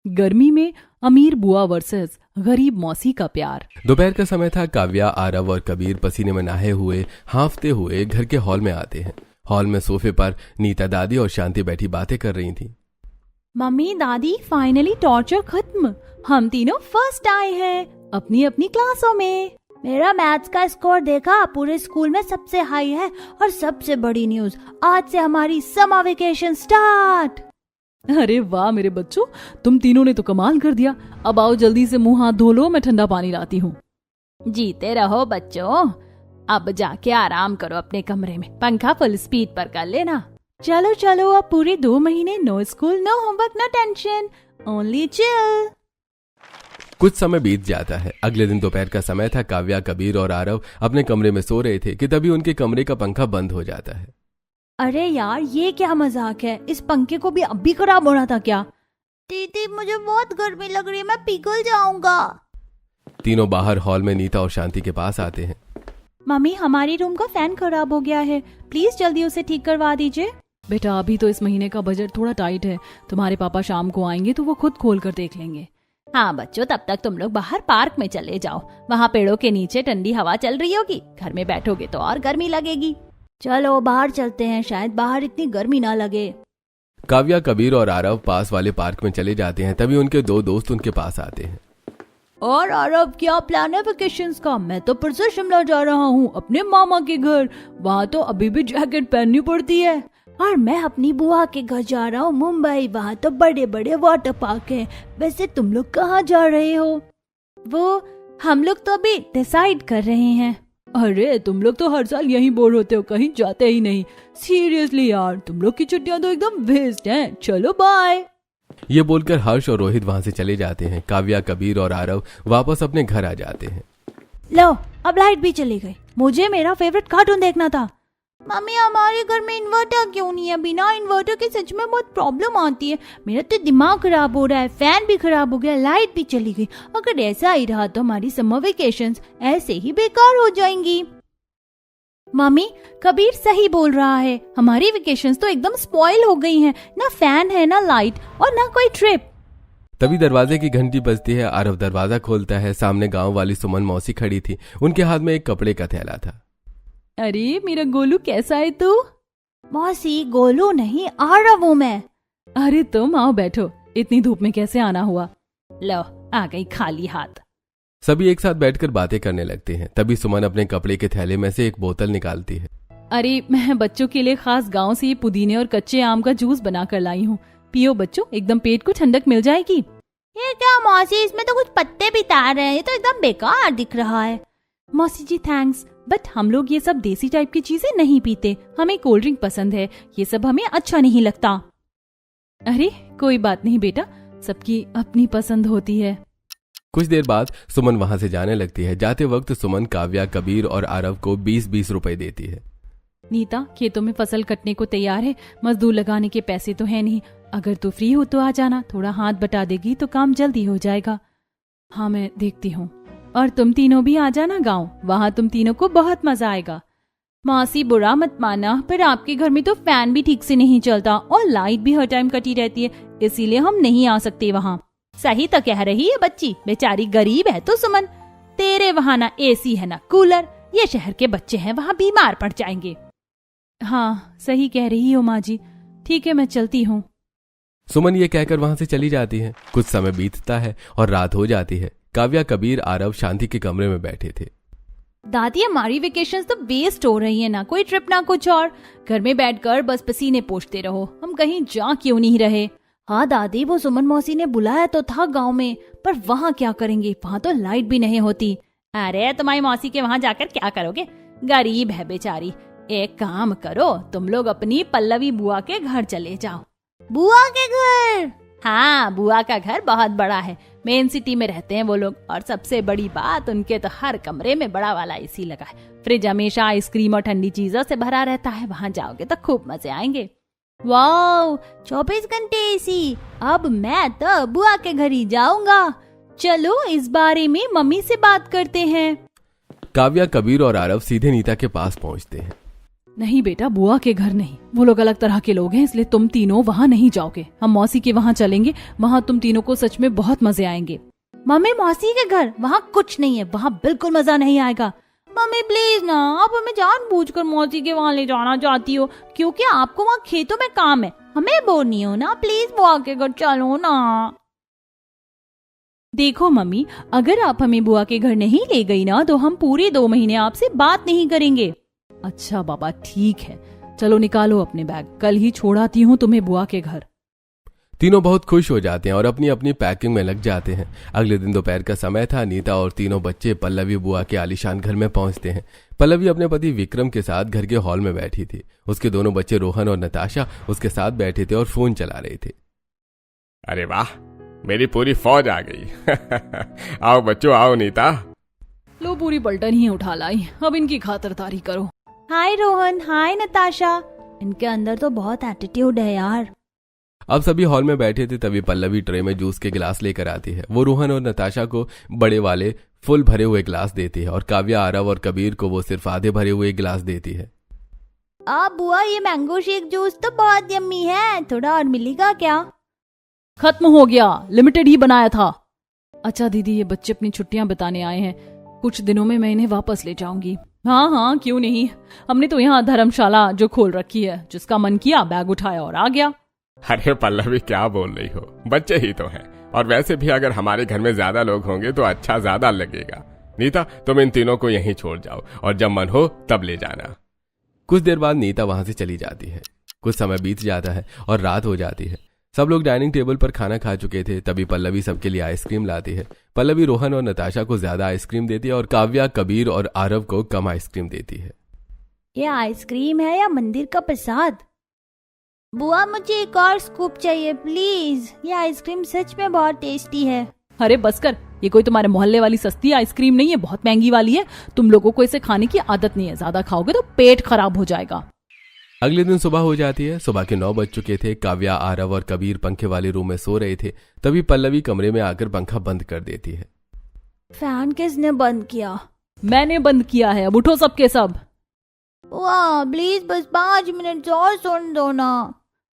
गर्मी में अमीर बुआ वर्सेस गरीब मौसी का प्यार। दोपहर का समय था। काव्या, आरव और कबीर पसीने में नहाए हुए, हांफते हुए घर के हॉल में आते हैं। हॉल में सोफे पर नीता दादी और शांति बैठी बातें कर रही थी। मम्मी दादी, फाइनली टॉर्चर खत्म। हम तीनों फर्स्ट आए हैं अपनी अपनी क्लासों में। मेरा मैथ्स का स्कोर देखा, पूरे स्कूल में सबसे हाई है। और सबसे बड़ी न्यूज, आज से हमारी समर वेकेशन स्टार्ट। अरे वाह मेरे बच्चों, तुम तीनों ने तो कमाल कर दिया। अब आओ जल्दी से मुंह हाथ धो लो, मैं ठंडा पानी लाती हूँ। जीते रहो बच्चों, अब जाके आराम करो अपने कमरे में, पंखा फुल स्पीड पर कर लेना। चलो चलो, अब पूरे 2 महीने no school, no homework, no tension, only chill. कुछ समय बीत जाता है। अगले दिन दोपहर का समय था। काव्या, कबीर और आरव अपने कमरे में सो रहे थे कि तभी उनके कमरे का पंखा बंद हो जाता है। अरे यार, ये क्या मजाक है? इस पंखे को भी अब भी खराब होना था क्या? दीदी, मुझे बहुत गर्मी लग रही है, मैं पिघल जाऊंगा। तीनों बाहर हॉल में नीता और शांति के पास आते हैं। मम्मी, हमारी रूम का फैन खराब हो गया है, प्लीज जल्दी उसे ठीक करवा दीजिए। बेटा, अभी तो इस महीने का बजट थोड़ा टाइट है, तुम्हारे पापा शाम को आएंगे तो वो खुद खोल कर देख लेंगे। हाँ बच्चों, तब तक तुम लोग बाहर पार्क में चले जाओ, वहाँ पेड़ों के नीचे ठंडी हवा चल रही होगी। घर में बैठोगे तो और गर्मी लगेगी। चलो बाहर चलते हैं, शायद बाहर इतनी गर्मी ना लगे। काव्या, कबीर और आरव पास वाले पार्क में चले जाते हैं। तभी उनके 2 दोस्त उनके पास आते हैं। और आरव, क्या प्लान है वेकेशंस का? मैं तो परसों शिमला जा रहा हूँ अपने मामा के घर, वहाँ तो अभी भी जैकेट पहननी पड़ती है। और मैं अपनी बुआ के घर जा रहा हूँ मुंबई, वहाँ तो बड़े बड़े वाटर पार्क हैं। वैसे तुम लोग कहाँ जा रहे हो? वो हम लोग तो अभी डिसाइड कर रहे हैं। अरे तुम लोग तो हर साल यहीं बोर होते हो, कहीं जाते ही नहीं। सीरियसली यार, तुम लोग की छुट्टियां तो एकदम वेस्ट हैं। चलो बाय। ये बोलकर हर्ष और रोहित वहाँ से चले जाते हैं। काव्या, कबीर और आरव वापस अपने घर आ जाते हैं। लो, अब लाइट भी चली गई। मुझे मेरा फेवरेट कार्टून देखना था। मम्मी, हमारे घर में इन्वर्टर क्यों नहीं है? बिना इन्वर्टर के सच में बहुत प्रॉब्लम आती है। मेरा तो दिमाग खराब हो रहा है, फैन भी खराब हो गया, लाइट भी चली गई। अगर ऐसा ही रहा तो हमारी समर वेकेशंस ऐसे ही बेकार हो जाएंगी। मम्मी, कबीर सही बोल रहा है, हमारी वेकेशंस तो एकदम स्पॉइल हो गई हैं। ना फैन है, ना लाइट और ना कोई ट्रिप। तभी दरवाजे की घंटी बजती है। आरव दरवाजा खोलता है। सामने गांव वाली सुमन मौसी खड़ी थी। उनके हाथ में एक कपड़े का थैला था। अरे मेरा गोलू, कैसा है तू? मौसी, गोलू नहीं, आरव हूँ मैं। अरे तुम आओ बैठो, इतनी धूप में कैसे आना हुआ? लो, आ गई खाली हाथ। सभी एक साथ बैठकर बातें करने लगते हैं। तभी सुमन अपने कपड़े के थैले में से एक बोतल निकालती है। अरे मैं बच्चों के लिए खास गांव से ये पुदीने और कच्चे आम का जूस बना कर लाई हूँ। पियो बच्चों, एकदम पेट को ठंडक मिल जाएगी। ये क्या मौसी, इसमें तो कुछ पत्ते भी तार रहे हैं, ये तो एकदम बेकार दिख रहा है। मौसी जी थैंक्स, बट हम लोग ये सब देसी टाइप की चीजें नहीं पीते, हमें कोल्ड ड्रिंक पसंद है, ये सब हमें अच्छा नहीं लगता। अरे कोई बात नहीं बेटा, सबकी अपनी पसंद होती है। कुछ देर बाद सुमन वहां से जाने लगती है। जाते वक्त सुमन काव्या, कबीर और आरव को 20-20 रुपए देती है। नीता, खेतों में फसल कटने को तैयार है, मजदूर लगाने के पैसे तो है नहीं। अगर तू फ्री हो तो आ जाना, थोड़ा हाथ बटा देगी तो काम जल्दी हो जाएगा। हाँ मैं देखती हूँ। और तुम तीनों भी आ जाना गाँव, वहाँ तुम तीनों को बहुत मजा आएगा। मौसी, बुरा मत माना, पर आपके घर में तो फैन भी ठीक से नहीं चलता और लाइट भी हर टाइम कटी रहती है, इसीलिए हम नहीं आ सकते वहाँ। सही तो कह रही है बच्ची, बेचारी गरीब है तो सुमन। तेरे वहाँ ना एसी है ना कूलर, ये शहर के बच्चे हैं, वहाँ बीमार पड़ जाएंगे। हाँ सही कह रही हो माँ जी, ठीक है मैं चलती हूँ। सुमन ये कहकर वहां से चली जाती है। कुछ समय बीतता है और रात हो जाती है। काव्या, कबीर, आरव शांति के कमरे में बैठे थे। दादी, हमारी वेकेशंस तो वेस्ट हो रही है, ना कोई ट्रिप ना कुछ और। घर में बैठकर बस पसीने पोंछते रहो, हम कहीं जा क्यों नहीं रहे? हाँ दादी, वो सुमन मौसी ने बुलाया तो था गांव में, पर वहाँ क्या करेंगे, वहाँ तो लाइट भी नहीं होती। अरे तुम्हारी मौसी के वहाँ जाकर क्या करोगे, गरीब है बेचारी। एक काम करो, तुम लोग अपनी पल्लवी बुआ के घर चले जाओ। बुआ के घर? हाँ, बुआ का घर बहुत बड़ा है, मेन सिटी में रहते हैं वो लोग। और सबसे बड़ी बात, उनके तो हर कमरे में बड़ा वाला एसी लगा है, फ्रिज हमेशा आइसक्रीम और ठंडी चीजों से भरा रहता है। वहाँ जाओगे तो खूब मजे आएंगे। वाओ, 24 घंटे एसी, अब मैं तो बुआ के घर ही जाऊंगा। चलो इस बारे में मम्मी से बात करते हैं। काव्या, कबीर और आरव सीधे नीता के पास पहुंचते हैं। नहीं बेटा, बुआ के घर नहीं, वो लोग अलग तरह के लोग हैं, इसलिए तुम तीनों वहाँ नहीं जाओगे। हम मौसी के वहाँ चलेंगे, वहाँ तुम तीनों को सच में बहुत मजे आएंगे। मम्मी मौसी के घर वहाँ कुछ नहीं है, वहाँ बिल्कुल मजा नहीं आएगा। मम्मी प्लीज ना, आप हमें जानबूझकर मौसी के वहाँ ले जाना चाहती हो क्योंकि आपको वहाँ खेतों में काम है, हमें बोर नहीं हो ना, प्लीज बुआ के घर चलो ना। देखो मम्मी, अगर आप हमें बुआ के घर नहीं ले गई ना तो हम पूरे 2 महीने आपसे बात नहीं करेंगे। अच्छा बाबा ठीक है, चलो निकालो अपने बैग, कल ही छोड़ आती हूँ तुम्हें बुआ के घर। तीनों बहुत खुश हो जाते हैं और अपनी अपनी पैकिंग में लग जाते हैं। अगले दिन दोपहर का समय था। नीता और तीनों बच्चे पल्लवी बुआ के आलीशान घर में पहुंचते हैं। पल्लवी अपने पति विक्रम के साथ घर के हॉल में बैठी थी। उसके दोनों बच्चे रोहन और नताशा उसके साथ बैठे थे और फोन चला रहे थे। अरे वाह, मेरी पूरी फौज आ गई। आओ बच्चों, आओ नीता। लो पूरी पलटन ही उठा लाई, अब इनकी खातिरदारी करो। हाय रोहन, हाय नताशा, इनके अंदर तो बहुत एटीट्यूड है यार। अब सभी हॉल में बैठे थे, तभी पल्लवी ट्रे में जूस के गिलास लेकर आती है। वो रोहन और नताशा को बड़े वाले फुल भरे हुए गिलास देती है और काव्या, आरव और कबीर को वो सिर्फ आधे भरे हुए गिलास देती है। बुआ ये मैंगो शेक जूस तो बहुत यम्मी है, थोड़ा और मिलेगा क्या? खत्म हो गया, लिमिटेड ही बनाया था। अच्छा दीदी, ये बच्चे अपनी छुट्टियां बिताने आए हैं, कुछ दिनों में मैं इन्हें वापस ले जाऊंगी। हाँ हाँ क्यों नहीं, हमने तो यहाँ धर्मशाला जो खोल रखी है, जिसका मन किया बैग उठाया और आ गया। अरे पल्लवी क्या बोल रही हो, बच्चे ही तो हैं, और वैसे भी अगर हमारे घर में ज्यादा लोग होंगे तो अच्छा ज्यादा लगेगा। नीता तुम इन तीनों को यहीं छोड़ जाओ और जब मन हो तब ले जाना। कुछ देर बाद नीता वहां से चली जाती है। कुछ समय बीत जाता है और रात हो जाती है। सब लोग डाइनिंग टेबल पर खाना खा चुके थे। तभी पल्लवी सबके लिए आइसक्रीम लाती है। पल्लवी रोहन और नताशा को ज्यादा आइसक्रीम देती है और काव्या, कबीर और आरव को कम आइसक्रीम देती है। ये आइसक्रीम है या मंदिर का प्रसाद? बुआ मुझे एक और स्कूप चाहिए प्लीज, ये आइसक्रीम सच में बहुत टेस्टी है। अरे बस कर, ये कोई तुम्हारे मोहल्ले वाली सस्ती आइसक्रीम नहीं है, बहुत महंगी वाली है। तुम लोगों को इसे खाने की आदत नहीं है, ज्यादा खाओगे तो पेट खराब हो जाएगा। अगले दिन सुबह हो जाती है। सुबह के 9 बज चुके थे। काव्या, आरव और कबीर पंखे वाले रूम में सो रहे थे। तभी पल्लवी कमरे में आकर पंखा बंद कर देती है। फैन किसने बंद किया? मैंने बंद किया है, अब उठो सबके सब। वाह प्लीज बस 5 मिनट और सुन दो ना।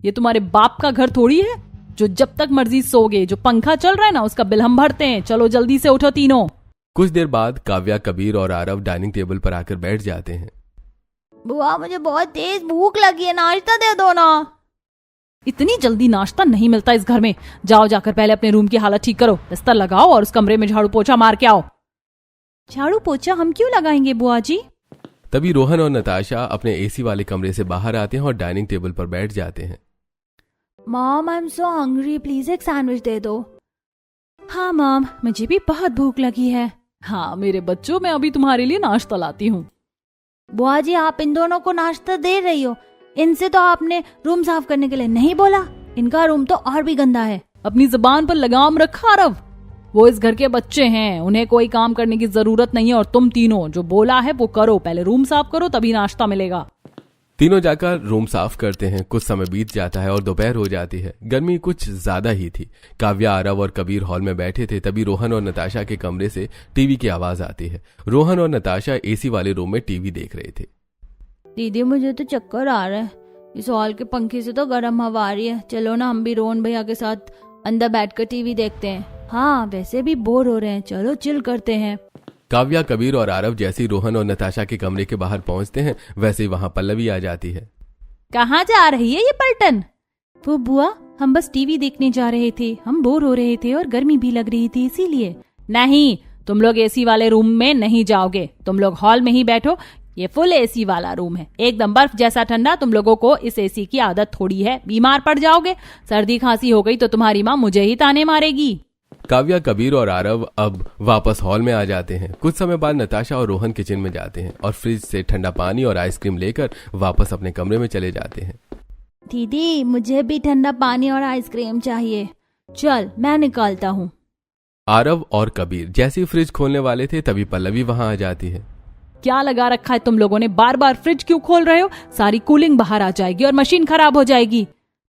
ये तुम्हारे बाप का घर थोड़ी है जो जब तक मर्जी सोगे। जो पंखा चल रहा है ना उसका बिल हम भरते हैं। चलो जल्दी से उठो तीनों। कुछ देर बाद काव्या, कबीर और आरव डाइनिंग टेबल पर आकर बैठ जाते हैं। बुआ मुझे बहुत तेज भूख लगी है, नाश्ता दे दो ना। इतनी जल्दी नाश्ता नहीं मिलता इस घर में। जाओ जाकर पहले अपने रूम की हालत ठीक करो, बिस्तर लगाओ और उस कमरे में झाड़ू पोछा मार के आओ। झाड़ू पोछा हम क्यों लगाएंगे बुआ जी? तभी रोहन और नताशा अपने एसी वाले कमरे से बाहर आते हैं और डाइनिंग टेबल पर बैठ जाते हैं। Mom I am so hungry, please एक सैंडविच दे दो। हाँ मॉम, मुझे भी बहुत भूख लगी है। हाँ मेरे बच्चों, मैं अभी तुम्हारे लिए नाश्ता लाती हूँ। बुआ जी आप इन दोनों को नाश्ता दे रही हो, इनसे तो आपने रूम साफ करने के लिए नहीं बोला। इनका रूम तो और भी गंदा है। अपनी जुबान पर लगाम रखा आरव, वो इस घर के बच्चे हैं, उन्हें कोई काम करने की जरूरत नहीं है। और तुम तीनों जो बोला है वो करो, पहले रूम साफ करो तभी नाश्ता मिलेगा। तीनों जाकर रूम साफ करते हैं। कुछ समय बीत जाता है और दोपहर हो जाती है। गर्मी कुछ ज्यादा ही थी। काव्या, आरव और कबीर हॉल में बैठे थे। तभी रोहन और नताशा के कमरे से टीवी की आवाज आती है। रोहन और नताशा एसी वाले रूम में टीवी देख रहे थे। दीदी मुझे तो चक्कर आ रहा है, इस हॉल के पंखे से तो गर्म हवा आ रही है। चलो ना हम भी रोहन भैया के साथ अंदर बैठकर टीवी देखते हैं। हाँ वैसे भी बोर हो रहे हैं, चलो चिल करते हैं। काव्या, कबीर और आरव जैसे ही रोहन और नताशा के कमरे के बाहर पहुंचते हैं वैसे ही वहां पल्लवी आ जाती है। कहाँ जा रही है ये पलटन? वो बुआ हम बस टीवी देखने जा रहे थे, हम बोर हो रहे थे और गर्मी भी लग रही थी इसीलिए। नहीं, तुम लोग एसी वाले रूम में नहीं जाओगे, तुम लोग हॉल में ही बैठो। ये फुल एसी वाला रूम है, एकदम बर्फ जैसा ठंडा। तुम लोगों को इस एसी की आदत थोड़ी है, बीमार पड़ जाओगे। सर्दी खांसी हो गई तो तुम्हारी माँ मुझे ही ताने मारेगी। काव्या, कबीर और आरव अब वापस हॉल में आ जाते हैं। कुछ समय बाद नताशा और रोहन किचन में जाते हैं और फ्रिज से ठंडा पानी और आइसक्रीम लेकर वापस अपने कमरे में चले जाते हैं। दीदी मुझे भी ठंडा पानी और आइसक्रीम चाहिए, चल मैं निकालता हूँ। आरव और कबीर जैसे ही फ्रिज खोलने वाले थे तभी पल्लवी वहां आ जाती है। क्या लगा रखा है तुम लोगों ने? बार बार फ्रिज क्यों खोल रहे हो? सारी कूलिंग बाहर आ जाएगी और मशीन खराब हो जाएगी।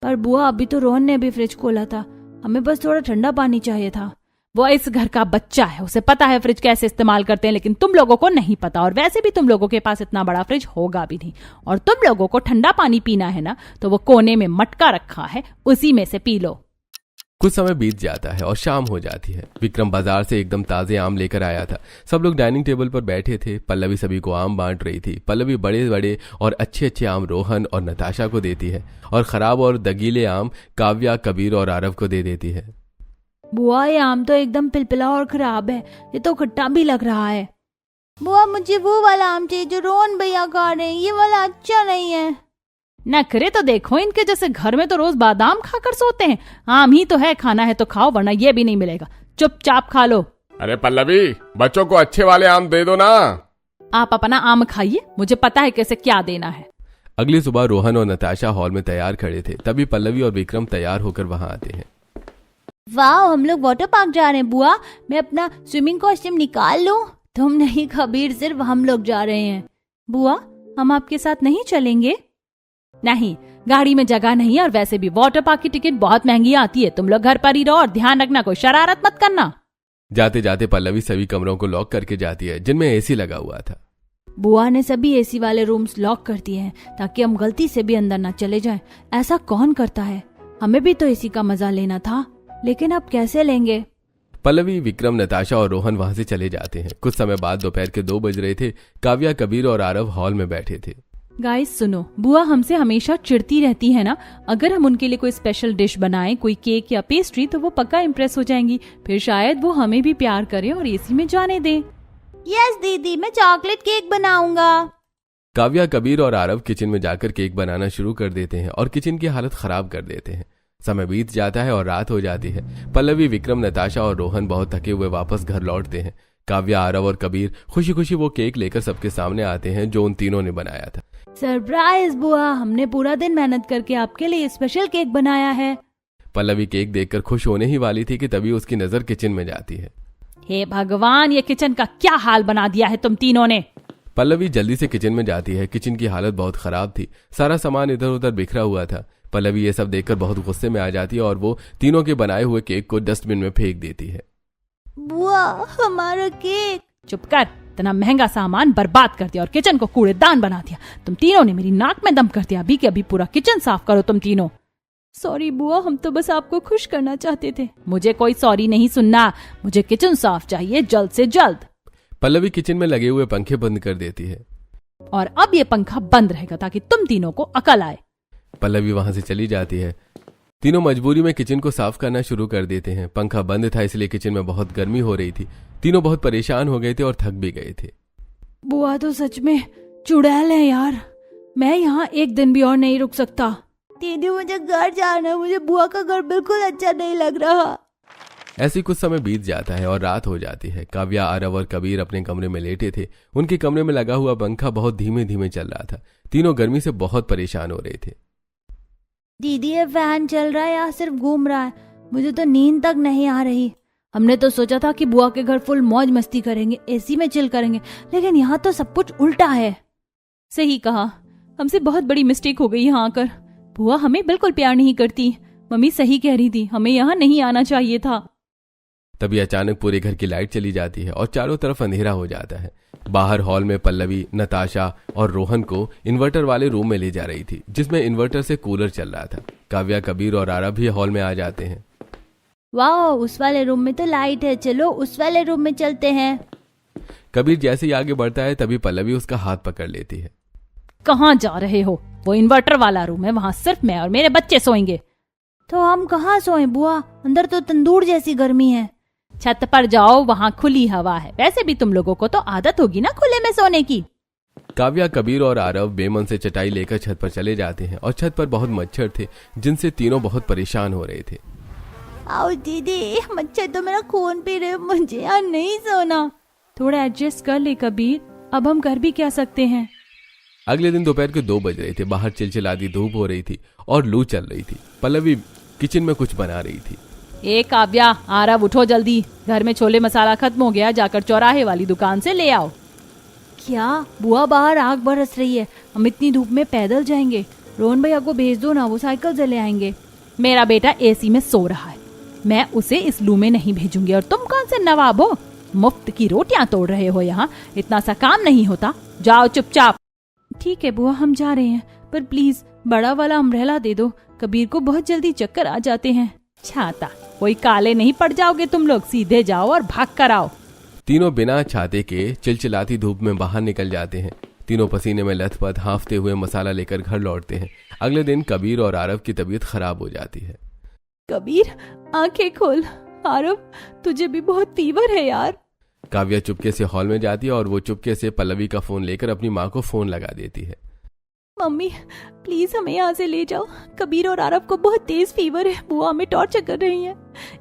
पर बुआ अभी तो रोहन ने भी फ्रिज खोला था, हमें बस थोड़ा ठंडा पानी चाहिए था। वो इस घर का बच्चा है, उसे पता है फ्रिज कैसे इस्तेमाल करते हैं, लेकिन तुम लोगों को नहीं पता। और वैसे भी तुम लोगों के पास इतना बड़ा फ्रिज होगा भी नहीं। और तुम लोगों को ठंडा पानी पीना है ना, तो वो कोने में मटका रखा है, उसी में से पी लो। कुछ समय बीत जाता है और शाम हो जाती है। विक्रम बाजार से एकदम ताजे आम लेकर आया था। सब लोग डाइनिंग टेबल पर बैठे थे। पल्लवी सभी को आम बांट रही थी। पल्लवी बड़े बड़े और अच्छे अच्छे आम रोहन और नताशा को देती है और खराब और दगीले आम काव्या, कबीर और आरव को दे देती है। बुआ ये आम तो एकदम पिलपिला और खराब है, ये तो खट्टा भी लग रहा है। बुआ मुझे वो वाला आम चाहिए जो रोहन भैया खा रहे हैं, ये वाला अच्छा नहीं है। नखरे तो देखो इनके, जैसे घर में तो रोज बादाम खाकर सोते हैं। आम ही तो है, खाना है तो खाओ, वरना ये भी नहीं मिलेगा। चुपचाप खा लो। अरे पल्लवी, बच्चों को अच्छे वाले आम दे दो ना। आप अपना आम खाइए, मुझे पता है कैसे क्या देना है। अगली सुबह रोहन और नताशा हॉल में तैयार खड़े थे। तभी पल्लवी और विक्रम तैयार होकर वहां आते हैं। वाह, हम लोग वाटर पार्क जा रहे हैं बुआ। मैं अपना स्विमिंग कॉस्ट्यूम निकाल लूं? तुम नहीं कबीर, सिर्फ हम लोग जा रहे हैं। बुआ हम आपके साथ नहीं चलेंगे? नहीं, गाड़ी में जगह नहीं है, और वैसे भी वाटर पार्क की टिकट बहुत महंगी आती है। तुम लोग घर पर ही रहो और ध्यान रखना, कोई शरारत मत करना। जाते जाते पल्लवी सभी कमरों को लॉक करके जाती है जिनमें एसी लगा हुआ था। बुआ ने सभी एसी वाले रूम्स लॉक कर दिए हैं ताकि हम गलती से भी अंदर न चले जाएं। ऐसा कौन करता है? हमें भी तो एसी का मजा लेना था, लेकिन अब कैसे लेंगे? पल्लवी, विक्रम, नताशा और रोहन वहां से चले जाते हैं। कुछ समय बाद दोपहर के 2 बज रहे थे। काव्या, कबीर और आरव हॉल में बैठे थे। गाइस सुनो, बुआ हमसे हमेशा चिढ़ती रहती है ना। अगर हम उनके लिए कोई स्पेशल डिश बनाएं, कोई केक या पेस्ट्री, तो वो पक्का इम्प्रेस हो जाएंगी। फिर शायद वो हमें भी प्यार करें और एसी में जाने दें। यस दीदी, मैं चॉकलेट केक बनाऊंगा। काव्या, कबीर और आरव किचन में जाकर केक बनाना शुरू कर देते हैं और किचन की हालत खराब कर देते हैं। समय बीत जाता है और रात हो जाती है। पल्लवी, विक्रम, नताशा और रोहन बहुत थके हुए वापस घर लौटते हैं। काव्या, आरव और कबीर खुशी खुशी वो केक लेकर सबके सामने आते हैं जो उन तीनों ने बनाया था। सरप्राइज बुआ, हमने पूरा दिन मेहनत करके आपके लिए स्पेशल केक बनाया है। पल्लवी केक देखकर खुश होने ही वाली थी कि तभी उसकी नजर किचन में जाती है। हे भगवान, ये किचन का क्या हाल बना दिया है तुम तीनों ने। पल्लवी जल्दी से किचन में जाती है। किचन की हालत बहुत खराब थी। सारा सामान इधर उधर बिखरा हुआ था। पल्लवी ये सब देखकर बहुत गुस्से में आ जाती है और वो तीनों के बनाए हुए केक को डस्टबिन में फेंक देती है। बुआ, हमारा केक। चुप कर, इतना महंगा सामान बर्बाद कर दिया और किचन को कूड़ेदान बना दिया। तुम तीनों ने मेरी नाक में दम कर दिया। अभी के अभी पूरा किचन साफ करो तुम तीनों। सॉरी बुआ, हम तो बस आपको खुश करना चाहते थे। मुझे कोई सॉरी नहीं सुनना, मुझे किचन साफ चाहिए जल्द से जल्द। पल्लवी किचन में लगे हुए पंखे बंद कर देती है। और अब ये पंखा बंद रहेगा ताकि तुम तीनों को अकल आए। पल्लवी वहां से चली जाती है। तीनों मजबूरी में किचन को साफ करना शुरू कर देते हैं। पंखा बंद था इसलिए किचन में बहुत गर्मी हो रही थी। तीनों बहुत परेशान हो गए थे और थक भी गए थे। बुआ तो सच में चुड़ैल है यार। मैं यहाँ एक दिन भी और नहीं रुक सकता। दीदी, मुझे घर जाना है। मुझे बुआ का घर बिल्कुल अच्छा नहीं लग रहा। ऐसी कुछ समय बीत जाता है और रात हो जाती है। काव्या, आरव और कबीर अपने कमरे में लेटे थे। उनके कमरे में लगा हुआ पंखा बहुत धीमे धीमे चल रहा था। तीनों गर्मी से बहुत परेशान हो रहे थे। दीदी, ये फैन चल रहा है या सिर्फ घूम रहा है? मुझे तो नींद तक नहीं आ रही। हमने तो सोचा था कि बुआ के घर फुल मौज मस्ती करेंगे, एसी में चिल करेंगे, लेकिन यहाँ तो सब कुछ उल्टा है। सही कहा, हमसे बहुत बड़ी मिस्टेक हो गई यहाँ आकर। बुआ हमें बिल्कुल प्यार नहीं करती। मम्मी सही कह रही थी, हमें यहाँ नहीं आना चाहिए था। तभी अचानक पूरे घर की लाइट चली जाती है और चारों तरफ अंधेरा हो जाता है। बाहर हॉल में पल्लवी, नताशा और रोहन को इन्वर्टर वाले रूम में ले जा रही थी जिसमें इन्वर्टर से कूलर चल रहा था। काव्या, कबीर और आरव भी हॉल में आ जाते हैं। वाह, उस वाले रूम में तो लाइट है, चलो उस वाले रूम में चलते हैं। कबीर जैसे ही आगे बढ़ता है तभी पल्लवी उसका हाथ पकड़ लेती है। कहाँ जा रहे हो? वो इन्वर्टर वाला रूम है, वहाँ सिर्फ मैं और मेरे बच्चे सोएंगे। तो हम कहाँ सोए बुआ? अंदर तो तंदूर जैसी गर्मी है। छत पर जाओ, वहाँ खुली हवा है। वैसे भी तुम लोगों को तो आदत होगी ना खुले में सोने की। काव्या, कबीर और आरव बेमन से चटाई लेकर छत पर चले जाते हैं और छत पर बहुत मच्छर थे जिनसे तीनों बहुत परेशान हो रहे थे। आओ दीदी, मच्छर तो मेरा खून पी रहे, मुझे यहाँ नहीं सोना। थोड़ा एडजस्ट कर ले कबीर, अब हम कर भी क्या सकते हैं। अगले दिन दोपहर के 2 बज रहे थे। बाहर चिलचिलाती धूप हो रही थी और लू चल रही थी। पल्लवी किचन में कुछ बना रही थी। ए काव्या, आरव उठो जल्दी, घर में छोले मसाला खत्म हो गया, जाकर चौराहे वाली दुकान से ले आओ। क्या बुआ, बाहर आग बरस रही है, हम इतनी धूप में पैदल जाएंगे? रोहन भैया को भेज दो ना, वो साइकिल से ले आएंगे। मेरा बेटा एसी में सो रहा है। मैं उसे इस लू में नहीं भेजूंगी। और तुम कौन से नवाब हो, मुफ्त की रोटियां तोड़ रहे हो यहाँ? इतना सा काम नहीं होता, जाओ चुपचाप। ठीक है बुआ, हम जा रहे हैं, पर प्लीज बड़ा वाला अम्ब्रेला दे दो, कबीर को बहुत जल्दी चक्कर आ जाते हैं। छाता, कोई काले नहीं पड़ जाओगे तुम लोग, सीधे जाओ और भाग कर आओ। तीनों बिना छाते के चिलचिलाती धूप में बाहर निकल जाते हैं। तीनों पसीने में लथपथ हांफते हुए मसाला लेकर घर लौटते हैं। अगले दिन कबीर और आरव की तबीयत खराब हो जाती है। कबीर आंखें खोल, आरव तुझे भी बहुत फीवर है यार। काव्या चुपके से हॉल में जाती है और वो चुपके से पल्लवी का फोन लेकर अपनी माँ को फोन लगा देती है। मम्मी प्लीज हमें यहाँ से ले जाओ, कबीर और आरव को बहुत तेज फीवर है, बुआ हमें टॉर्चर कर रही है,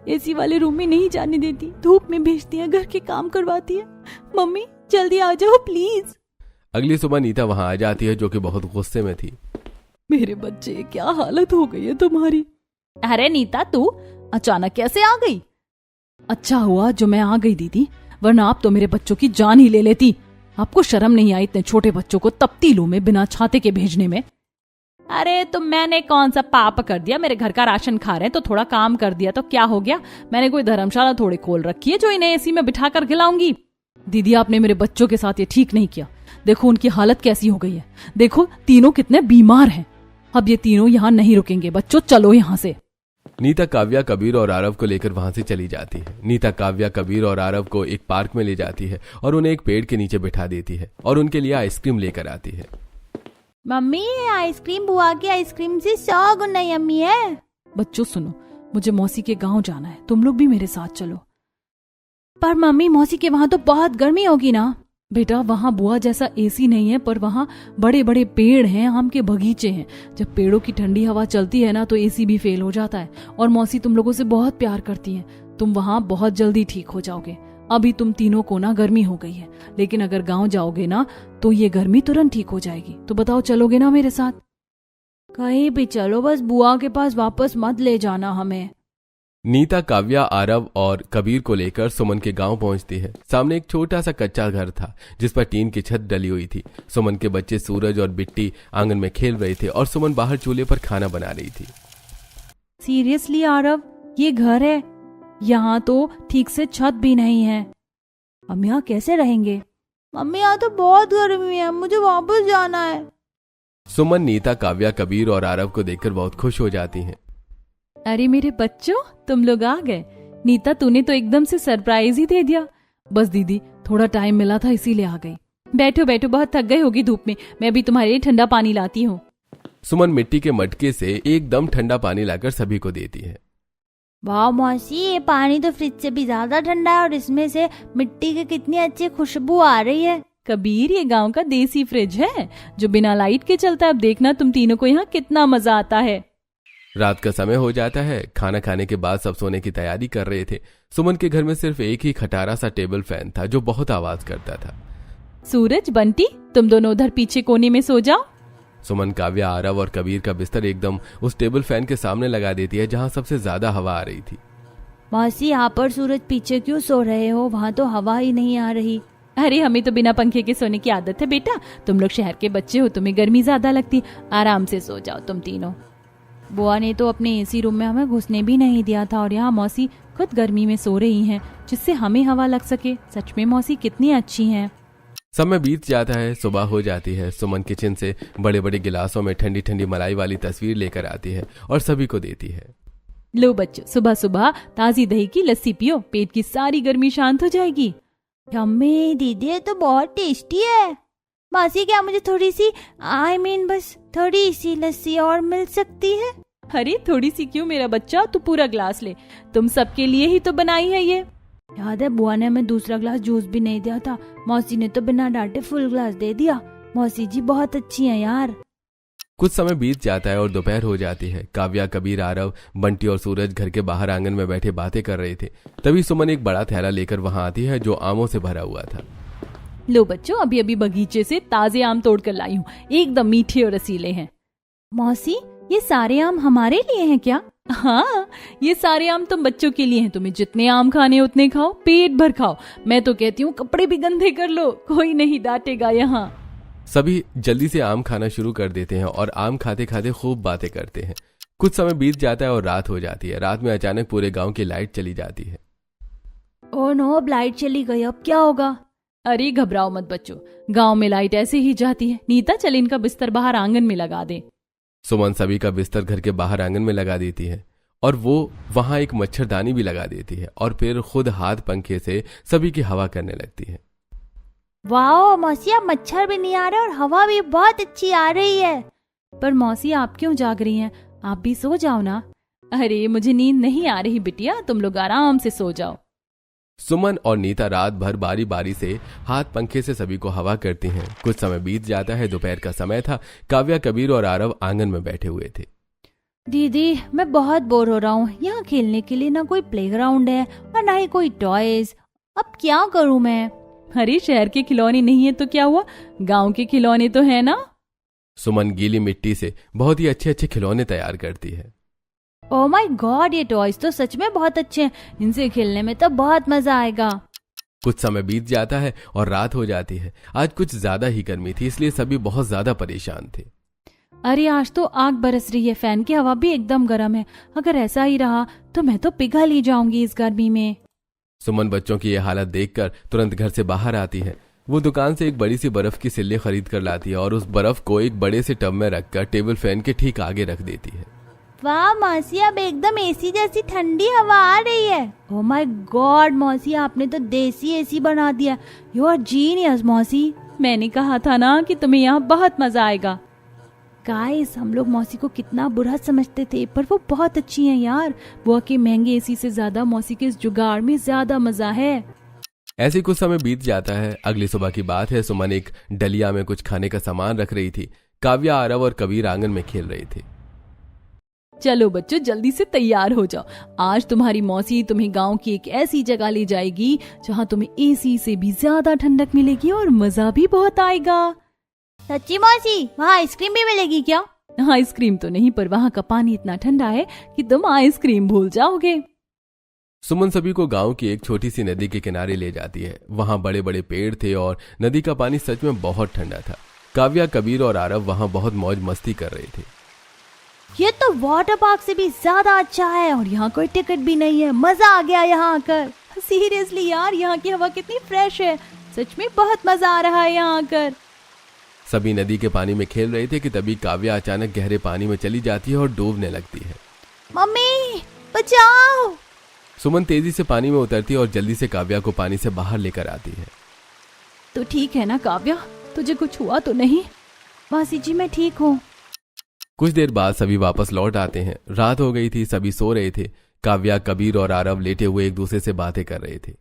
एसी वाले रूम में नहीं जाने देती, धूप में भेजती है, घर के काम करवाती है। मम्मी जल्दी आ जाओ प्लीज। अगली सुबह नीता वहां आ जाती है जो कि बहुत गुस्से में थी। मेरे बच्चे क्या हालत हो गई है तुम्हारी। अरे नीता, तू अचानक कैसे आ गई? अच्छा हुआ जो मैं आ गई दीदी, वरना आप तो मेरे बच्चों की जान ही ले लेती। आपको शर्म नहीं आई इतने छोटे बच्चों को तपती लू में बिना छाते के भेजने में? अरे तो मैंने कौन सा पाप कर दिया? मेरे घर का राशन खा रहे हैं तो थोड़ा काम कर दिया तो क्या हो गया? मैंने कोई धर्मशाला थोड़ी खोल रखी है जो इन्हें एसी में बिठा कर खिलाऊंगी। दीदी आपने मेरे बच्चों के साथ ये ठीक नहीं किया, देखो उनकी हालत कैसी हो गई है, देखो तीनों कितने बीमार हैं। अब ये तीनों यहाँ नहीं रुकेंगे, बच्चों चलो यहाँ से। नीता काव्या कबीर और आरव को लेकर वहां से चली जाती है। नीता काव्या कबीर और आरव को एक पार्क में ले जाती है और उन्हें एक पेड़ के नीचे बिठा देती है और उनके लिए आइसक्रीम लेकर आती है। मम्मी आइसक्रीम बुआ की आइसक्रीम से 100 गुना यम्मी है। बच्चों सुनो, मुझे मौसी के गांव जाना है, तुम लोग भी मेरे साथ चलो। पर मम्मी मौसी के वहाँ तो बहुत गर्मी होगी ना। बेटा वहाँ बुआ जैसा एसी नहीं है, पर वहाँ बड़े बड़े पेड़ हैं, आम के बगीचे हैं। जब पेड़ों की ठंडी हवा चलती है ना तो एसी भी फेल हो जाता है। और मौसी तुम लोगों से बहुत प्यार करती हैं, तुम वहाँ बहुत जल्दी ठीक हो जाओगे। अभी तुम तीनों को ना गर्मी हो गई है, लेकिन अगर गांव जाओगे ना तो ये गर्मी तुरंत ठीक हो जाएगी। तो बताओ चलोगे ना मेरे साथ? कहीं भी चलो, बस बुआ के पास वापस मत ले जाना हमें। नीता काव्या आरव और कबीर को लेकर सुमन के गांव पहुंचती है। सामने एक छोटा सा कच्चा घर था जिस पर टीन की छत डली हुई थी। सुमन के बच्चे सूरज और बिट्टी आंगन में खेल रहे थे और सुमन बाहर चूल्हे पर खाना बना रही थी। सीरियसली आरव, ये घर है? यहाँ तो ठीक से छत भी नहीं है, हम यहाँ कैसे रहेंगे? मम्मी यहाँ तो बहुत गर्मी है, मुझे वापस जाना है। सुमन नीता काव्या कबीर और आरव को देखकर बहुत खुश हो जाती हैं। अरे मेरे बच्चों, तुम लोग आ गए। नीता तूने तो एकदम से सरप्राइज ही दे दिया। बस दीदी थोड़ा टाइम मिला था इसीलिए आ गई। बैठो बैठो, बहुत थक गए होगी धूप में, मैं भी तुम्हारे लिए ठंडा पानी लाती हूँ। सुमन मिट्टी के मटके से एकदम ठंडा पानी लाकर सभी को देती है। वाह मौसी, ये पानी तो फ्रिज से भी ज्यादा ठंडा है और इसमें से मिट्टी की कितनी अच्छी खुशबू आ रही है। कबीर, ये गांव का देसी फ्रिज है जो बिना लाइट के चलता है। अब देखना तुम तीनों को यहाँ कितना मजा आता है। रात का समय हो जाता है। खाना खाने के बाद सब सोने की तैयारी कर रहे थे। सुमन के घर में सिर्फ एक ही खटारा सा टेबल फैन था जो बहुत आवाज करता था। सूरज, बंटी, तुम दोनों उधर पीछे कोने में सो जाओ। सुमन काव्या आरव और कबीर का बिस्तर एकदम उस टेबल फैन के सामने लगा देती है जहां सबसे ज्यादा हवा आ रही थी। मौसी, यहाँ पर सूरज पीछे क्यों सो रहे हो? वहाँ तो हवा ही नहीं आ रही। अरे हमें तो बिना पंखे के सोने की आदत है बेटा, तुम लोग शहर के बच्चे हो, तुम्हें गर्मी ज्यादा लगती। आराम से सो जाओ तुम तीनों। बुआ ने तो अपने एसी रूम में हमें घुसने भी नहीं दिया था और यहाँ मौसी खुद गर्मी में सो रही हैं जिससे हमें हवा लग सके। सच में मौसी कितनी अच्छी हैं। समय बीत जाता है, सुबह हो जाती है। सुमन किचन से बड़े बड़े गिलासों में ठंडी ठंडी मलाई वाली तस्वीर लेकर आती है और सभी को देती है। लो बच्चों, सुबह सुबह ताजी दही की लस्सी पियो, पेट की सारी गर्मी शांत हो जाएगी। यम्मी दीदी, ये तो बहुत टेस्टी है। मौसी, क्या मुझे थोड़ी सी बस थोड़ी सी लस्सी और मिल सकती है? अरे थोड़ी सी क्यों मेरा बच्चा, तू पूरा ग्लास ले, तुम सबके लिए ही तो बनाई है ये। याद है बुआ ने हमें दूसरा ग्लास जूस भी नहीं दिया था, मौसी ने तो बिना डांटे फुल ग्लास दे दिया। मौसी जी बहुत अच्छी हैं यार। कुछ समय बीत जाता है और दोपहर हो जाती है। काव्या, कबीर, आरव, बंटी और सूरज घर के बाहर आंगन में बैठे बातें कर रहे थे। तभी सुमन एक बड़ा थैला लेकर वहां आती है जो आमों से भरा हुआ था। लो बच्चों, अभी अभी बगीचे से ताजे आम तोड़ कर लाई हूँ, एकदम मीठे और रसीले हैं। मौसी, ये सारे आम हमारे लिए हैं क्या? हाँ, ये सारे आम तुम बच्चों के लिए हैं। तुम्हें जितने आम खाने उतने खाओ, पेट भर खाओ। मैं तो कहती हूँ कपड़े भी गंदे कर लो, कोई नहीं डांटेगा यहाँ। सभी जल्दी से आम खाना शुरू कर देते हैं और आम खाते खाते खूब बातें करते हैं। कुछ समय बीत जाता है और रात हो जाती है। रात में अचानक पूरे गांव की लाइट चली जाती है। ओ नो, अब लाइट चली गई, अब क्या होगा? अरे घबराओ मत बच्चों, गांव में लाइट ऐसे ही जाती है। नीता चल इनका बिस्तर बाहर आंगन में लगा दे। सुमन सभी का बिस्तर घर के बाहर आंगन में लगा देती है और वो वहां एक मच्छरदानी भी लगा देती है और फिर खुद हाथ पंखे से सभी की हवा करने लगती है। वाओ मौसी, अब मच्छर भी नहीं आ रहा और हवा भी बहुत अच्छी आ रही है। पर मौसी आप क्यों जाग रही हैं? आप भी सो जाओ ना। अरे मुझे नींद नहीं आ रही बिटिया, तुम लोग आराम से सो जाओ। सुमन और नीता रात भर बारी बारी से हाथ पंखे से सभी को हवा करती हैं। कुछ समय बीत जाता है। दोपहर का समय था। काव्या, कबीर और आरव आंगन में बैठे हुए थे। दीदी, मैं बहुत बोर हो रहा हूँ। यहाँ खेलने के लिए ना कोई प्लेग्राउंड है और ना ही कोई टॉयज। अब क्या करूँ मैं? अरे शहर के खिलौने नहीं है तो क्या हुआ, गांव के खिलौने तो है ना। सुमन गीली मिट्टी से बहुत ही अच्छे अच्छे खिलौने तैयार करती है। ओह माय गॉड, ये टॉयज तो सच में बहुत अच्छे हैं। इनसे खेलने में तो बहुत मजा आएगा। कुछ समय बीत जाता है और रात हो जाती है। आज कुछ ज्यादा ही गर्मी थी, इसलिए सभी बहुत ज्यादा परेशान थे। अरे आज तो आग बरस रही है, फैन की हवा भी एकदम गर्म है। अगर ऐसा ही रहा तो मैं तो पिघल ही जाऊंगी इस गर्मी में। सुमन बच्चों की यह हालत देखकर तुरंत घर से बाहर आती है। वो दुकान से एक बड़ी सी बर्फ की सिल्ली खरीद कर लाती है और उस बर्फ को एक बड़े से टब में रखकर टेबल फैन के ठीक आगे रख देती है। वाह मौसी, अब एकदम एसी जैसी ठंडी हवा आ रही है। ओह माय गॉड मौसी, आपने तो देसी एसी बना दिया। यू आर जीनियस मौसी। मैंने कहा था ना कि तुम्हें यहाँ बहुत मजा आएगा। गाइस, हम लोग मौसी को कितना बुरा समझते थे, पर वो बहुत अच्छी हैं यार। बुआ के महंगे एसी से ज्यादा मौसी के इस जुगाड़ में ज्यादा मजा है। ऐसे कुछ समय बीत जाता है। अगली सुबह की बात है। सुमन एक डलिया में कुछ खाने का सामान रख रही थी। काव्या, आरव और कबीर आंगन में खेल रहे थे। चलो बच्चों जल्दी से तैयार हो जाओ, आज तुम्हारी मौसी तुम्हें गांव की एक ऐसी जगह ले जाएगी जहां तुम्हें एसी से भी ज्यादा ठंडक मिलेगी और मजा भी बहुत आएगा। सच्ची मौसी, वहाँ आइसक्रीम भी मिलेगी क्या? आइसक्रीम तो नहीं, पर वहाँ का पानी इतना ठंडा है कि तुम आइसक्रीम भूल जाओगे। सुमन सभी को गांव की एक छोटी सी नदी के किनारे ले जाती है। वहां बड़े बड़े पेड़ थे और नदी का पानी सच में बहुत ठंडा था। काव्या, कबीर और आरव वहां बहुत मौज मस्ती कर रहे थे। ये तो वाटर पार्क से भी ज्यादा अच्छा है और यहाँ कोई टिकट भी नहीं है। मजा आ गया यहाँ आकर। सीरियसली यार, यहाँ की हवा कितनी फ्रेश है। सच में बहुत मजा आ रहा है यहाँ आकर। सभी नदी के पानी में खेल रहे थे कि तभी काव्या अचानक गहरे पानी में चली जाती है और डूबने लगती है। मम्मी बचाओ! सुमन तेजी से पानी में उतरती है और जल्दी से काव्या को पानी से बाहर लेकर आती है। तो ठीक है ना काव्या, तुझे कुछ हुआ तो नहीं? मौसी जी, मैं ठीक हूँ। कुछ देर बाद सभी वापस लौट आते हैं। रात हो गई थी, सभी सो रहे थे। काव्या, कबीर और आरव लेटे हुए एक दूसरे से बातें कर रहे थे।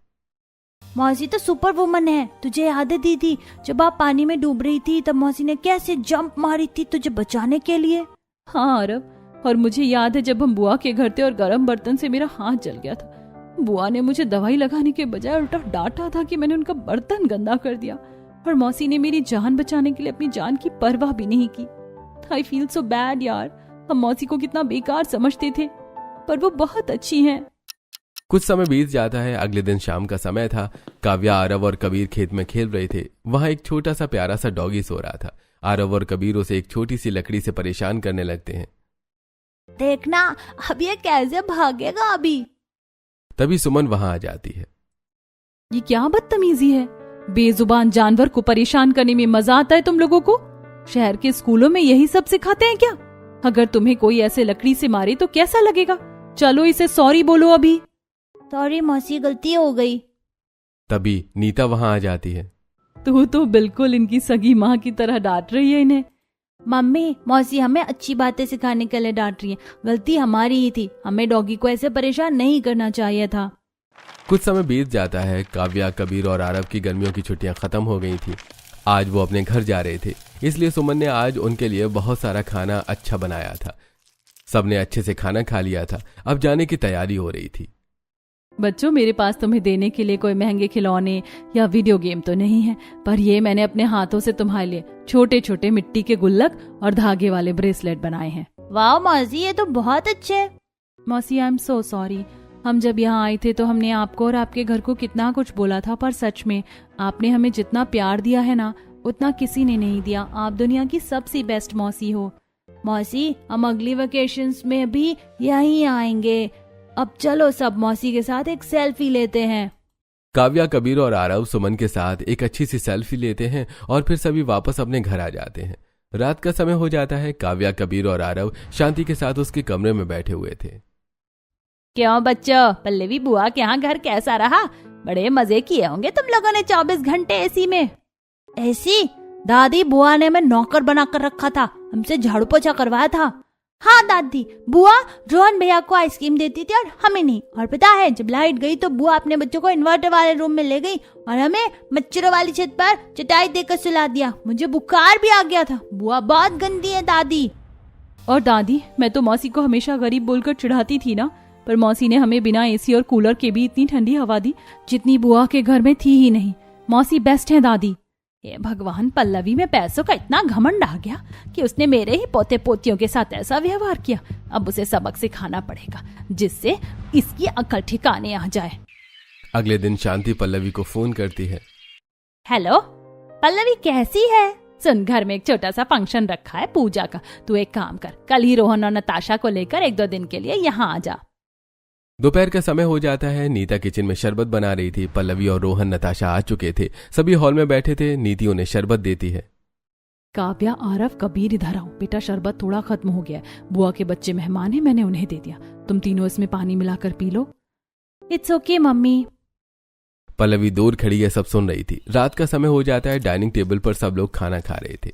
मौसी तो सुपर वुमन है। तुझे याद है दीदी, जब आप पानी में डूब रही थी तब मौसी ने कैसे जंप मारी थी तुझे बचाने के लिए? हाँ आरव, और मुझे याद है जब हम बुआ के घर थे और गर्म बर्तन से मेरा हाथ जल गया था। बुआ ने मुझे दवाई लगाने के बजाय उल्टा डांटा था कि मैंने उनका बर्तन गंदा कर दिया, और मौसी ने मेरी जान बचाने के लिए अपनी जान की परवाह भी नहीं की। आई फील सो बैड यार। हम मौसी को कितना बेकार समझते थे, पर वो बहुत अच्छी हैं। कुछ समय बीत जाता है। अगले दिन शाम का समय था। काव्या, आरव और कबीर खेत में खेल रहे थे। वहां एक छोटा सा प्यारा सा डॉगी सो रहा था। आरव और कबीर उसे एक छोटी सी लकड़ी से परेशान करने लगते हैं। देखना अब ये कैसे भागेगा अभी। तभी सुमन वहां आ जाती है। ये क्या बदतमीजी है? बेजुबान जानवर को परेशान करने में मजा आता है तुम लोगों को? शहर के स्कूलों में यही सब सिखाते हैं क्या? अगर तुम्हें कोई ऐसे लकड़ी से मारे तो कैसा लगेगा? चलो इसे सॉरी बोलो अभी। सॉरी मौसी, गलती हो गई। तभी नीता वहां आ जाती है। तू तो बिल्कुल इनकी सगी माँ की तरह डांट रही है इन्हें। मम्मी, मौसी हमें अच्छी बातें सिखाने के लिए डांट रही है। गलती हमारी ही थी, हमें डॉगी को ऐसे परेशान नहीं करना चाहिए था। कुछ समय बीत जाता है। काव्या, कबीर और आरव की गर्मियों की छुट्टियां खत्म हो गई थी। आज वो अपने घर जा रहे थे, इसलिए सुमन ने आज उनके लिए बहुत सारा खाना अच्छा बनाया था। सबने अच्छे से खाना खा लिया था। अब जाने की तैयारी हो रही थी। बच्चों, मेरे पास तुम्हें देने के लिए कोई महंगे खिलौने या वीडियो गेम तो नहीं है, पर ये मैंने अपने हाथों से तुम्हारे लिए छोटे छोटे मिट्टी के गुल्लक और धागे वाले ब्रेसलेट बनाए हैं। वाह मौसी, ये तो बहुत अच्छे। मौसी, आई एम सो सॉरी। हम जब यहाँ आए थे तो हमने आपको और आपके घर को कितना कुछ बोला था, पर सच में आपने हमें जितना प्यार दिया है ना, उतना किसी ने नहीं दिया। आप दुनिया की सबसे बेस्ट मौसी हो। मौसी हम अगली वेकेशंस में भी यहीं आएंगे। अब चलो सब मौसी के साथ एक सेल्फी लेते हैं। काव्या, कबीर और आरव सुमन के साथ एक अच्छी सी सेल्फी लेते हैं और फिर सभी वापस अपने घर आ जाते हैं। रात का समय हो जाता है। काव्या, कबीर और आरव शांति के साथ उसके कमरे में बैठे हुए थे। क्यों बच्चों, पल्लवी बुआ के यहाँ घर कैसा रहा? बड़े मजे किए होंगे तुम लोगों ने 24 घंटे एसी में। एसी? दादी, बुआ ने हमें नौकर बनाकर रखा था, हमसे झाड़ू पोछा करवाया था। हाँ दादी, बुआ रोहन भैया को आइसक्रीम देती थी और हमें नहीं। और पता है, जब लाइट गई तो बुआ अपने बच्चों को इन्वर्टर वाले रूम में ले गई और हमें मच्छरों वाली छत पर चटाई देकर सुला दिया। मुझे बुखार भी आ गया था। बुआ बहुत गंदी है दादी। और दादी, मैं तो मौसी को हमेशा गरीब बोलकर चिढ़ाती थी ना, पर मौसी ने हमें बिना एसी और कूलर के भी इतनी ठंडी हवा दी जितनी बुआ के घर में थी ही नहीं। मौसी बेस्ट है दादी। हे भगवान, पल्लवी में पैसों का इतना घमंड आ गया कि उसने मेरे ही पोते पोतियों के साथ ऐसा व्यवहार किया। अब उसे सबक सिखाना पड़ेगा जिससे इसकी अकल ठिकाने आ जाए। अगले दिन शांति पल्लवी को फोन करती है। हेलो पल्लवी, कैसी है? सुन, घर में एक छोटा सा फंक्शन रखा है पूजा का। तू एक काम कर, कल ही रोहन और नताशा को लेकर 1-2 दिन के लिए यहाँ आ जा। दोपहर का समय हो जाता है। नीता किचन में शरबत बना रही थी। पल्लवी और रोहन, नताशा आ चुके थे। सभी हॉल में बैठे थे। नीति उन्हें शरबत देती है। काव्या, आरव, कबीर, इधर आओ बेटा, शरबत थोड़ा खत्म हो गया है। बुआ के बच्चे मेहमान हैं, मैंने उन्हें दे दिया। तुम तीनों इसमें पानी मिलाकर P low. It's okay mummy. Pallavi दूर खड़ी है, सब सुन रही थी। रात का समय हो जाता है। डाइनिंग टेबल पर सब लोग खाना खा रहे थे।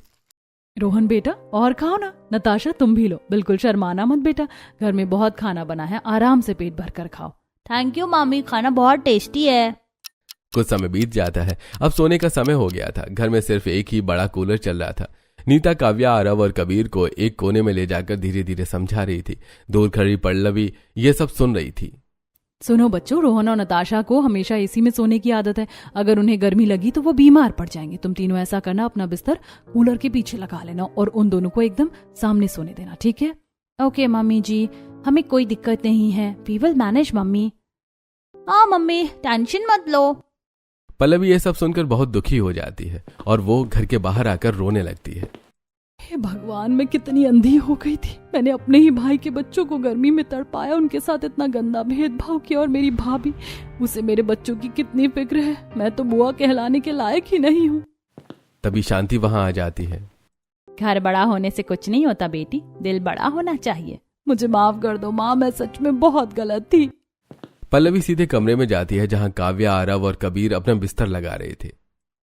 रोहन बेटा और खाओ ना। नताशा तुम भी लो, बिल्कुल शर्माना मत बेटा, घर में बहुत खाना बना है, आराम से पेट भर कर खाओ। थैंक यू मामी, खाना बहुत टेस्टी है। कुछ समय बीत जाता है। अब सोने का समय हो गया था। घर में सिर्फ एक ही बड़ा कूलर चल रहा था। नीता, काव्या, आरव और कबीर को एक कोने में ले जाकर धीरे धीरे समझा रही थी। दूर खड़ी पल्लवी ये सब सुन रही थी। सुनो बच्चों, रोहन और नताशा को हमेशा एसी में सोने की आदत है। अगर उन्हें गर्मी लगी तो वो बीमार पड़ जाएंगे। तुम तीनों ऐसा करना, अपना बिस्तर कूलर के पीछे लगा लेना और उन दोनों को एकदम सामने सोने देना, ठीक है? ओके मम्मी जी, हमें कोई दिक्कत नहीं है। We will manage mummy. हाँ मम्मी, टेंशन मत लो। पल्लवी ये सब सुनकर बहुत दुखी हो जाती है और वो घर के बाहर आकर रोने लगती है। हे भगवान, मैं कितनी अंधी हो गई थी। मैंने अपने ही भाई के बच्चों को गर्मी में तड़पाया, उनके साथ इतना गंदा भेदभाव किया। और मेरी भाभी, उसे मेरे बच्चों की कितनी फिक्र है। मैं तो बुआ कहलाने के लायक ही नहीं हूँ। तभी शांति वहां आ जाती है। घर बड़ा होने से कुछ नहीं होता बेटी, दिल बड़ा होना चाहिए। मुझे माफ कर दो माँ, मैं सच में बहुत गलत थी। पल्लवी सीधे कमरे में जाती है जहां काव्या, आरव और कबीर अपना बिस्तर लगा रहे थे।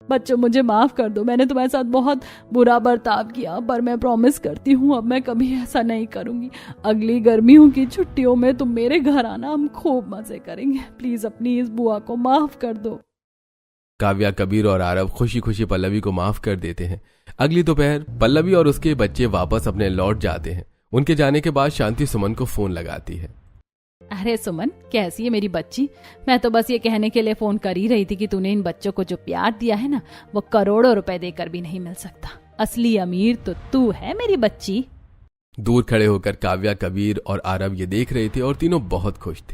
बच्चों, मुझे माफ कर दो, मैंने तुम्हारे साथ बहुत बुरा बर्ताव किया, पर मैं प्रॉमिस करती हूँ अब मैं कभी ऐसा नहीं करूंगी। अगली गर्मियों की छुट्टियों में तुम मेरे घर आना, हम खूब मजे करेंगे। प्लीज अपनी इस बुआ को माफ कर दो। काव्या, कबीर और आरव खुशी खुशी पल्लवी को माफ कर देते हैं। अगली दोपहर पल्लवी और उसके बच्चे वापस अपने लौट जाते हैं। उनके जाने के बाद शांति सुमन को फोन लगाती है। अरे सुमन, कैसी है मेरी बच्ची? मैं तो बस ये कहने के लिए फोन कर ही रही थी कि तूने इन बच्चों को जो प्यार दिया है ना, वो करोड़ों रुपए देकर भी नहीं मिल सकता। असली अमीर तो तू है मेरी बच्ची। दूर खड़े होकर काव्या, कबीर और आरव ये देख रहे थे और तीनों बहुत खुश थे।